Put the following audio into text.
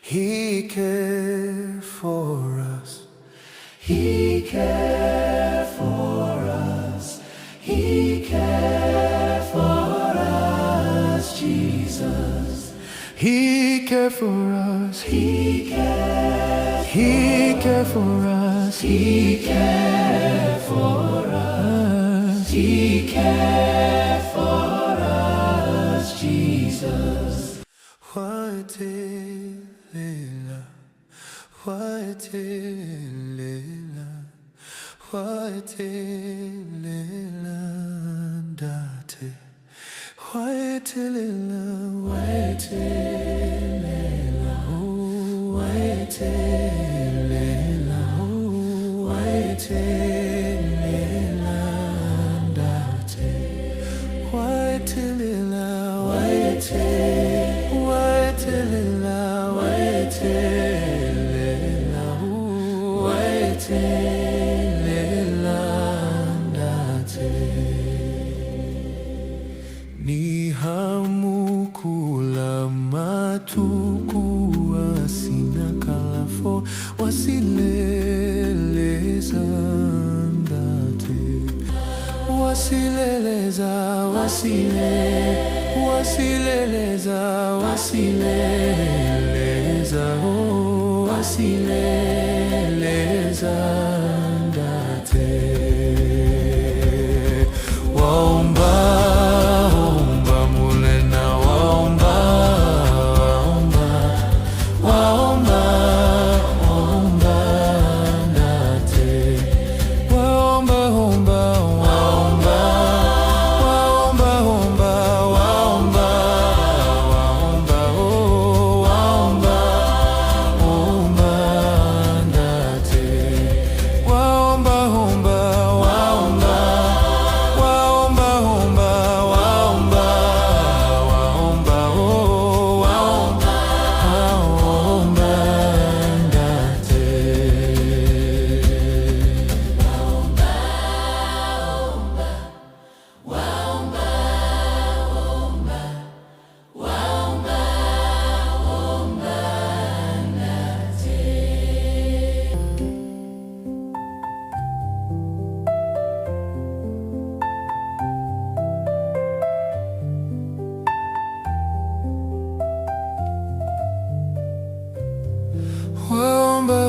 He cared for us. He cared for us. He cared for us, Jesus. He cared for us. He cared. He cared for us. He cared for us. He cared for us, Jesus. Wathelela, wathelela, wathelela ndate. Wathelela, wathelela, oh, wathelela, oh, wathelela ndate. Wathelela, wathelela, wathelela, oh, wathelela ndate. Ni hamu kula matuku asina kalafo wasileleza ndate. Wasileleza, wasileleza, wasileleza, oh, wasileleza ndate. Waomba, omba mulena, waomba, waomba, waomba, omba ndate. Waomba, omba, waomba, waomba, omba, waomba, waomba, oh, waomba, omba ndate. Waomba, omba, waomba, waomba, omba, waomba, waomba, oh, waomba, waomba ndate. Waomba,